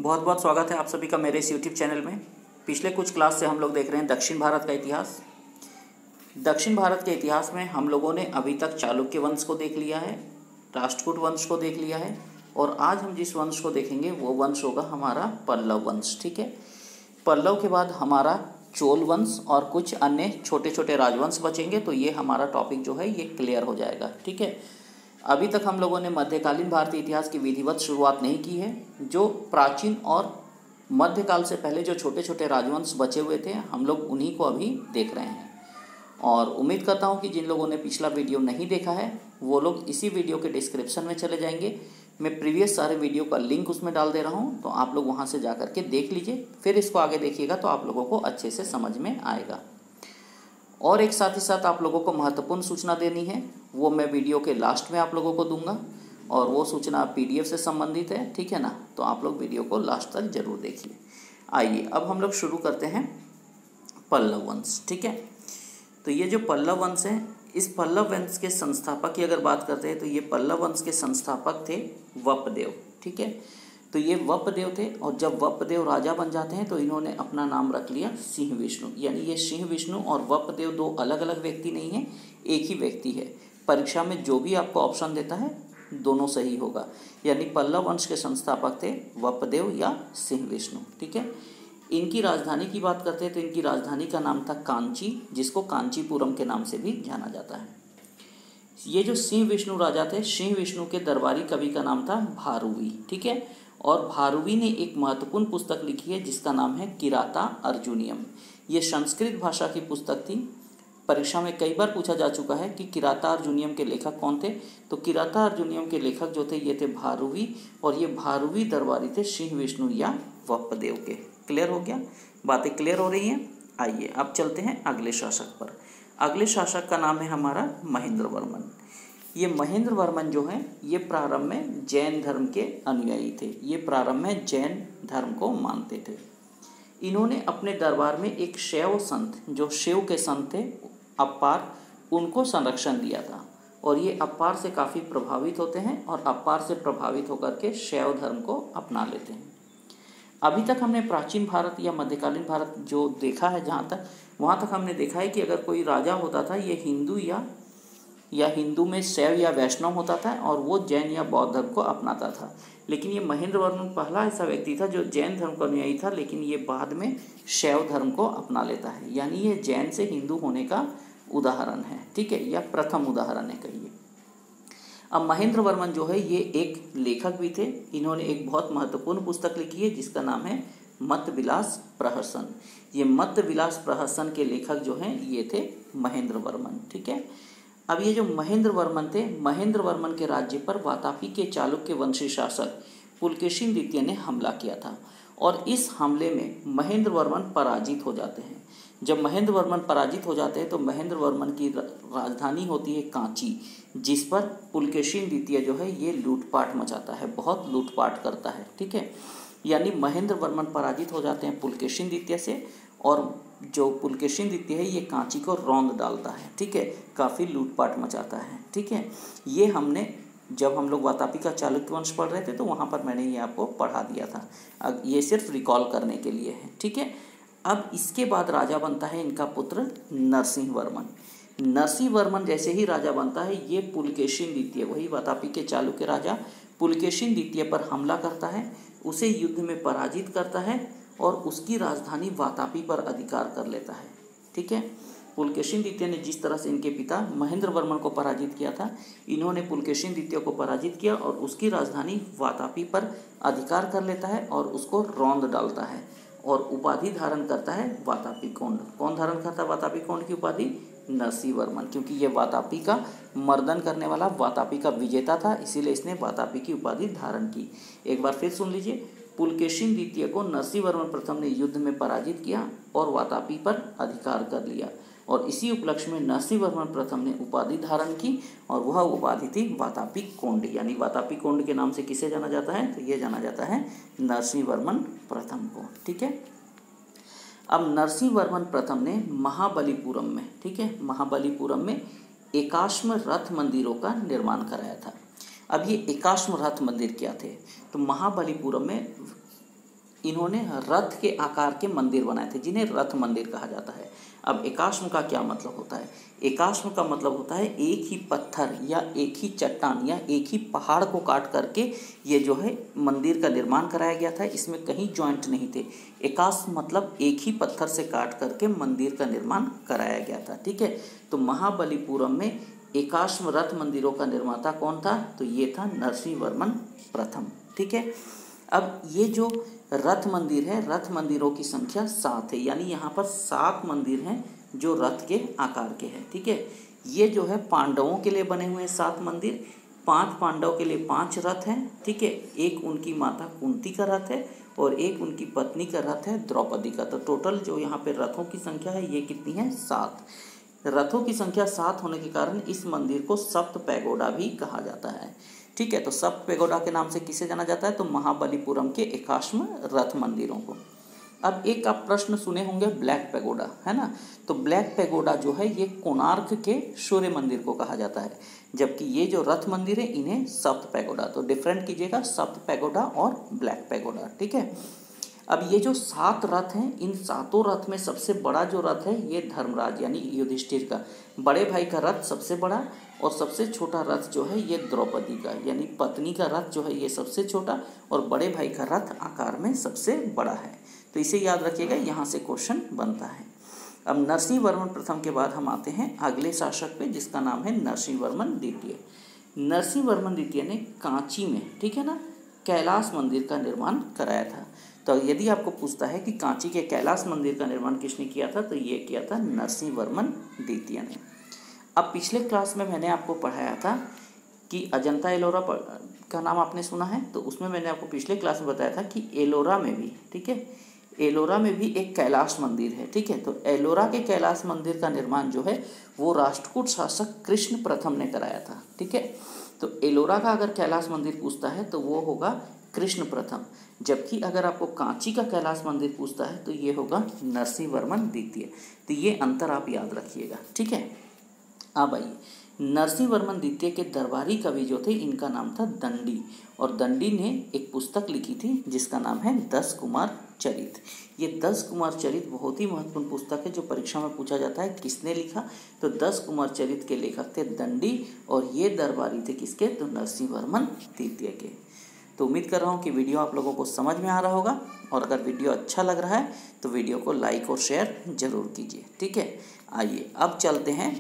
बहुत बहुत स्वागत है आप सभी का मेरे इस यूट्यूब चैनल में। पिछले कुछ क्लास से हम लोग देख रहे हैं दक्षिण भारत का इतिहास। दक्षिण भारत के इतिहास में हम लोगों ने अभी तक चालुक्य वंश को देख लिया है, राष्ट्रकूट वंश को देख लिया है और आज हम जिस वंश को देखेंगे वो वंश होगा हमारा पल्लव वंश। ठीक है, पल्लव के बाद हमारा चोल वंश और कुछ अन्य छोटे छोटे राजवंश बचेंगे, तो ये हमारा टॉपिक जो है ये क्लियर हो जाएगा। ठीक है, अभी तक हम लोगों ने मध्यकालीन भारतीय इतिहास की विधिवत शुरुआत नहीं की है। जो प्राचीन और मध्यकाल से पहले जो छोटे छोटे राजवंश बचे हुए थे हम लोग उन्हीं को अभी देख रहे हैं और उम्मीद करता हूं कि जिन लोगों ने पिछला वीडियो नहीं देखा है वो लोग इसी वीडियो के डिस्क्रिप्शन में चले जाएंगे। मैं प्रीवियस सारे वीडियो का लिंक उसमें डाल दे रहा हूं, तो आप लोग वहां से जा कर के देख लीजिए, फिर इसको आगे देखिएगा तो आप लोगों को अच्छे से समझ में आएगा। और एक साथ ही साथ आप लोगों को महत्वपूर्ण सूचना देनी है, वो मैं वीडियो के लास्ट में आप लोगों को दूंगा और वो सूचना पीडीएफ से संबंधित है। ठीक है ना, तो आप लोग वीडियो को लास्ट तक जरूर देखिए। आइए अब हम लोग शुरू करते हैं पल्लव वंश। ठीक है, तो ये जो पल्लव वंश है, इस पल्लव वंश के संस्थापक की अगर बात करते हैं तो ये पल्लव वंश के संस्थापक थे वपदेव। ठीक है, तो ये वपदेव थे और जब वपदेव राजा बन जाते हैं तो इन्होंने अपना नाम रख लिया सिंह विष्णु। यानी ये सिंह विष्णु और वपदेव दो अलग अलग व्यक्ति नहीं है, एक ही व्यक्ति है। परीक्षा में जो भी आपको ऑप्शन देता है दोनों सही होगा। यानी पल्लव वंश के संस्थापक थे वपदेव या सिंह विष्णु। ठीक है, इनकी राजधानी की बात करते हैं तो इनकी राजधानी का नाम था कांची, जिसको कांचीपुरम के नाम से भी जाना जाता है। ये जो सिंह विष्णु राजा थे, सिंह विष्णु के दरबारी कवि का नाम था भारुवी। ठीक है, और भारुवी ने एक महत्वपूर्ण पुस्तक लिखी है जिसका नाम है किराता अर्जुनियम। ये संस्कृत भाषा की पुस्तक थी। परीक्षा में कई बार पूछा जा चुका है कि किराता अर्जुनियम के लेखक कौन थे, तो किराता अर्जुनियम के लेखक जो थे ये थे भारुवी और ये भारुवी दरबारी थे सिंह विष्णु या वपदेव के। क्लियर हो गया, बातें क्लियर हो रही हैं। आइए अब चलते हैं अगले शासक पर। अगले शासक का नाम है हमारा महेंद्र वर्मन। ये महेंद्र वर्मन जो है ये प्रारंभ में जैन धर्म के अनुयायी थे। ये प्रारंभ में जैन धर्म को मानते थे। इन्होंने अपने दरबार में एक शैव संत, जो शिव के संत थे अप्पार, उनको संरक्षण दिया था और ये अप्पार से काफ़ी प्रभावित होते हैं और अप्पार से प्रभावित होकर के शैव धर्म को अपना लेते हैं। अभी तक हमने प्राचीन भारत या मध्यकालीन भारत जो देखा है, वहाँ तक हमने देखा है कि अगर कोई राजा होता था ये हिंदू या हिंदू में शैव या वैष्णव होता था और वो जैन या बौद्ध धर्म को अपनाता था। लेकिन ये महेंद्र वर्मन पहला ऐसा व्यक्ति था जो जैन धर्म का अनुयायी था, लेकिन ये बाद में शैव धर्म को अपना लेता है। यानी ये जैन से हिंदू होने का उदाहरण है। ठीक है, या प्रथम उदाहरण है कहिए। अब महेंद्र वर्मन जो है ये एक लेखक भी थे। इन्होंने एक बहुत महत्वपूर्ण पुस्तक लिखी है जिसका नाम है मत्तविलास प्रहसन। ये मत्तविलास प्रहसन के लेखक जो हैं ये थे महेंद्र वर्मन। ठीक है, अब ये जो महेंद्र वर्मन थे, महेंद्र वर्मन के राज्य पर वातापी के चालुक्य वंशी शासक पुलकेशिन द्वितीय ने हमला किया था और इस हमले में महेंद्र वर्मन पराजित हो जाते हैं। जब महेंद्र वर्मन पराजित हो जाते हैं तो महेंद्र वर्मन की राजधानी होती है कांची, जिस पर पुलकेशिन द्वितीय जो है ये लूटपाट मचाता है, बहुत लूटपाट करता है। ठीक है, यानी महेंद्र वर्मन पराजित हो जाते हैं पुलकेशिन द्वितीय से और जो पुलकेशिन द्वितीय है ये कांची को रौंद डालता है। ठीक है, काफ़ी लूटपाट मचाता है। ठीक है, ये हमने जब हम लोग वातापी का चालुक्य वंश पढ़ रहे थे तो वहाँ पर मैंने ये आपको पढ़ा दिया था। अब ये सिर्फ रिकॉल करने के लिए है। ठीक है, अब इसके बाद राजा बनता है इनका पुत्र नरसिंह वर्मन। नरसिंह वर्मन जैसे ही राजा बनता है ये पुलकेशिन द्वितीय, वही वातापी के चालुक्य राजा पुलकेशिन द्वितीय पर हमला करता है, उसे युद्ध में पराजित करता है और उसकी राजधानी वातापी पर अधिकार कर लेता है। ठीक है, पुलकेशिन द्वितीय ने जिस तरह से इनके पिता महेंद्र वर्मन को पराजित किया था, इन्होंने पुलकेशिन द्वितीय को पराजित किया और उसकी राजधानी वातापी पर अधिकार कर लेता है और उसको रौंद डालता है और उपाधि धारण करता है वातापी कोंड। कौन धारण करता है वातापी कोंड की उपाधि? नरसिंह वर्मन, क्योंकि ये वातापी का मर्दन करने वाला वातापी का विजेता था, इसीलिए इसने वातापी की उपाधि धारण की। एक बार फिर सुन लीजिए, पुलकेशिन द्वितीय को नरसिंह वर्मन प्रथम ने युद्ध में पराजित किया और वातापी पर अधिकार कर लिया और इसी उपलक्ष्य में नरसिंह वर्मन प्रथम ने उपाधि धारण की और वह उपाधि थी वातापी कोंड। यानी वातापी कोंड के नाम से किसे जाना जाता है? तो ये जाना जाता है नरसिंह वर्मन प्रथम को। ठीक है, अब नरसिंह वर्मन प्रथम ने महाबलीपुरम में, ठीक है, महाबलीपुरम में एकाश्म रथ मंदिरों का निर्माण कराया था। अब ये एकाश्म रथ मंदिर क्या थे? तो महाबलीपुरम में इन्होंने रथ के आकार के मंदिर बनाए थे, जिन्हें रथ मंदिर कहा जाता है। अब एकाश्म का क्या मतलब होता है? एकाश्म का मतलब होता है एक ही पत्थर या एक ही चट्टान या एक ही पहाड़ को काट करके ये जो है मंदिर का निर्माण कराया गया था। इसमें कहीं जॉइंट नहीं थे। एकाश्म मतलब एक ही पत्थर से काट करके मंदिर का निर्माण कराया गया था। ठीक है, तो महाबलीपुरम में एकाश्म रथ मंदिरों का निर्माता कौन था? तो ये था नरसिंहवर्मन प्रथम। ठीक है, अब ये जो रथ मंदिर है, रथ मंदिरों की संख्या 7 है, यानी यहाँ पर 7 मंदिर हैं जो रथ के आकार के हैं। ठीक है, ये जो है पांडवों के लिए बने हुए हैं 7 मंदिर, 5 पांडव के लिए 5 रथ हैं। ठीक है, एक उनकी माता कुंती का रथ है और एक उनकी पत्नी का रथ है द्रौपदी का। तो टोटल जो यहाँ पे रथों की संख्या है ये कितनी है? 7। रथों की संख्या 7 होने के कारण इस मंदिर को सप्त पैगोडा भी कहा जाता है। ठीक है, तो सप्त पैगोडा के नाम से किसे जाना जाता है? तो महाबलीपुरम के एकाश्म रथ मंदिरों को। अब एक आप प्रश्न सुने होंगे ब्लैक पैगोडा, है ना? तो ब्लैक पैगोडा जो है ये कोणार्क के सूर्य मंदिर को कहा जाता है, जबकि ये जो रथ मंदिर है इन्हें सप्त पैगोडा। तो डिफरेंट कीजिएगा, सप्त पैगोडा और ब्लैक पैगोडा। ठीक है, अब ये जो 7 रथ हैं, इन 7 रथ में सबसे बड़ा जो रथ है ये धर्मराज यानी युधिष्ठिर का बड़े भाई का रथ सबसे बड़ा, और सबसे छोटा रथ जो है ये द्रौपदी का यानी पत्नी का रथ जो है ये सबसे छोटा, और बड़े भाई का रथ आकार में सबसे बड़ा है। तो इसे याद रखिएगा, यहाँ से क्वेश्चन बनता है। अब नरसिंहवर्मन प्रथम के बाद हम आते हैं अगले शासक पे, जिसका नाम है नरसिंहवर्मन द्वितीय। नरसिंहवर्मन द्वितीय ने कांची में, ठीक है ना, कैलाश मंदिर का निर्माण कराया था। तो यदि आपको पूछता है कि कांची के कैलाश मंदिर का निर्माण किसने किया था, तो ये किया था नरसिंहवर्मन द्वितीय ने। अब पिछले क्लास में मैंने आपको पढ़ाया था कि अजंता एलोरा का नाम आपने सुना है, तो उसमें मैंने आपको पिछले क्लास में बताया था कि एलोरा में भी, ठीक है, एलोरा में भी एक कैलाश मंदिर है। ठीक है, तो एलोरा के कैलाश मंदिर का निर्माण जो है वो राष्ट्रकूट शासक कृष्ण प्रथम ने कराया था। ठीक है, तो एलोरा का अगर कैलाश मंदिर पूछता है तो वो होगा कृष्ण प्रथम, जबकि अगर आपको कांची का कैलाश मंदिर पूछता है तो ये होगा नरसिंहवर्मन द्वितीय। तो ये अंतर आप याद रखिएगा। ठीक है, अब आइए, नरसिंहवर्मन द्वितीय के दरबारी कवि जो थे इनका नाम था दंडी, और दंडी ने एक पुस्तक लिखी थी जिसका नाम है 10 कुमार चरित। ये 10 कुमार चरित बहुत ही महत्वपूर्ण पुस्तक है जो परीक्षा में पूछा जाता है किसने लिखा, तो 10 कुमार चरित के लेखक थे दंडी, और ये दरबारी थे किसके, तो नरसिंहवर्मन द्वितीय के। तो उम्मीद कर रहा हूँ कि वीडियो आप लोगों को समझ में आ रहा होगा, और अगर वीडियो अच्छा लग रहा है तो वीडियो को लाइक और शेयर जरूर कीजिए। ठीक है, आइए अब चलते हैं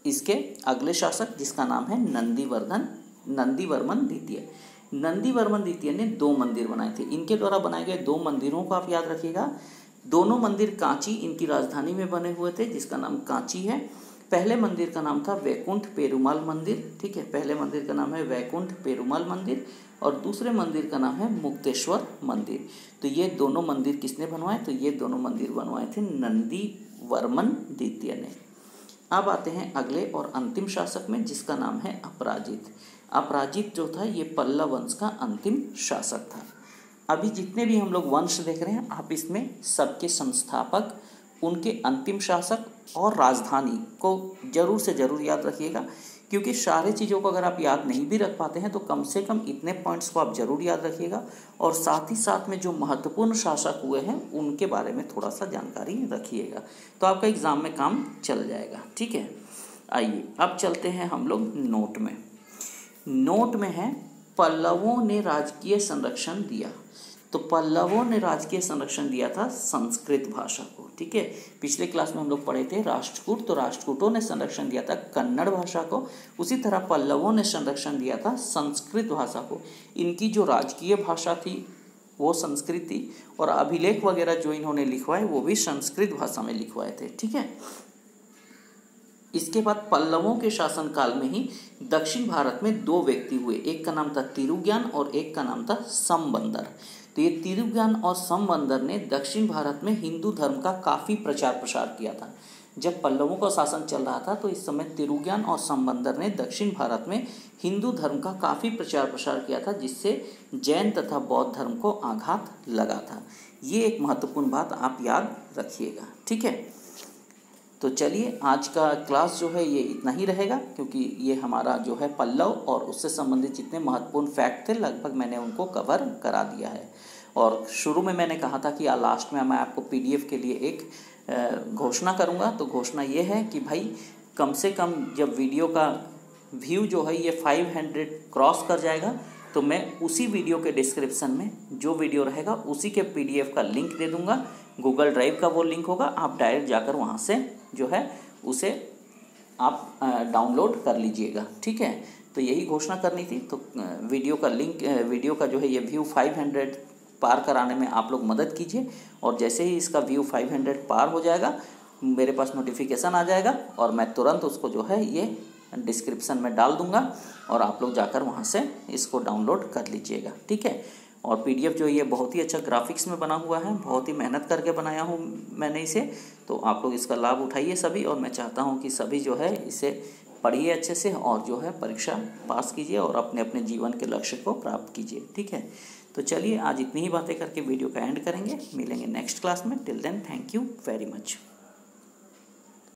इसके अगले शासक, जिसका नाम है नंदीवर्मन द्वितीय। नंदीवर्मन द्वितीय ने 2 मंदिर बनाए थे। इनके द्वारा बनाए गए 2 मंदिरों को आप याद रखिएगा। दोनों मंदिर कांची, इनकी राजधानी में बने हुए थे, जिसका नाम कांची है। पहले मंदिर का नाम था वैकुंठ पेरुमाल मंदिर। ठीक है, पहले मंदिर का नाम है वैकुंठ पेरुमाल मंदिर, और दूसरे मंदिर का नाम है मुक्तेश्वर मंदिर। तो ये दोनों मंदिर किसने बनवाए, तो ये दोनों मंदिर बनवाए थे नंदीवर्मन द्वितीय ने। अब आते हैं अगले और अंतिम शासक में, जिसका नाम है अपराजित। अपराजित जो था ये पल्लव वंश का अंतिम शासक था। अभी जितने भी हम लोग वंश देख रहे हैं, आप इसमें सबके संस्थापक, उनके अंतिम शासक और राजधानी को जरूर से ज़रूर याद रखिएगा, क्योंकि सारे चीज़ों को अगर आप याद नहीं भी रख पाते हैं तो कम से कम इतने पॉइंट्स को आप जरूर याद रखिएगा, और साथ ही साथ में जो महत्वपूर्ण शासक हुए हैं उनके बारे में थोड़ा सा जानकारी रखिएगा, तो आपका एग्ज़ाम में काम चल जाएगा। ठीक है, आइए अब चलते हैं हम लोग नोट में। नोट में है पल्लवों ने राजकीय संरक्षण दिया। तो पल्लवों ने राजकीय संरक्षण दिया था संस्कृत भाषा को। ठीक है, पिछले क्लास में हम लोग पढ़े थे राष्ट्रकूट, तो राष्ट्रकूटों ने संरक्षण दिया था कन्नड़ भाषा को, उसी तरह पल्लवों ने संरक्षण दिया था संस्कृत भाषा को। इनकी जो राजकीय भाषा थी वो संस्कृत थी, और अभिलेख वगैरह जो इन्होंने लिखवाए वो भी संस्कृत भाषा में लिखवाए थे। ठीक है, इसके बाद पल्लवों के शासनकाल में ही दक्षिण भारत में 2 व्यक्ति हुए, एक का नाम था तिरुज्ञान और एक का नाम था समबंदर। तो ये तिरुज्ञान और समबंदर ने दक्षिण भारत में हिंदू धर्म का काफ़ी प्रचार प्रसार किया था। जब पल्लवों का शासन चल रहा था तो इस समय तिरुज्ञान और समबंदर ने दक्षिण भारत में हिंदू धर्म का काफ़ी प्रचार प्रसार किया था, जिससे जैन तथा बौद्ध धर्म को आघात लगा था। ये एक महत्वपूर्ण बात आप याद रखिएगा। ठीक है, तो चलिए आज का क्लास जो है ये इतना ही रहेगा, क्योंकि ये हमारा जो है पल्लव और उससे संबंधित जितने महत्वपूर्ण फैक्ट थे लगभग मैंने उनको कवर करा दिया है। और शुरू में मैंने कहा था कि लास्ट में मैं आपको PDF के लिए एक घोषणा करूँगा। तो घोषणा ये है कि भाई कम से कम जब वीडियो का व्यू जो है ये 500 क्रॉस कर जाएगा तो मैं उसी वीडियो के डिस्क्रिप्शन में जो वीडियो रहेगा उसी के PDF का लिंक दे दूंगा। गूगल ड्राइव का वो लिंक होगा, आप डायरेक्ट जाकर वहाँ से जो है उसे आप डाउनलोड कर लीजिएगा। ठीक है, तो यही घोषणा करनी थी। तो वीडियो का लिंक, वीडियो का जो है ये व्यू 500 पार कराने में आप लोग मदद कीजिए, और जैसे ही इसका व्यू 500 पार हो जाएगा मेरे पास नोटिफिकेशन आ जाएगा और मैं तुरंत उसको जो है ये डिस्क्रिप्शन में डाल दूंगा और आप लोग जाकर वहाँ से इसको डाउनलोड कर लीजिएगा। ठीक है, और PDF जो ये बहुत ही अच्छा ग्राफिक्स में बना हुआ है, बहुत ही मेहनत करके बनाया हूँ मैंने इसे। तो आप लोग इसका लाभ उठाइए सभी, और मैं चाहता हूँ कि सभी जो है इसे पढ़िए अच्छे से और जो है परीक्षा पास कीजिए और अपने अपने जीवन के लक्ष्य को प्राप्त कीजिए। ठीक है, तो चलिए आज इतनी ही बातें करके वीडियो का एंड करेंगे। मिलेंगे नेक्स्ट क्लास में। Till then thank you very much.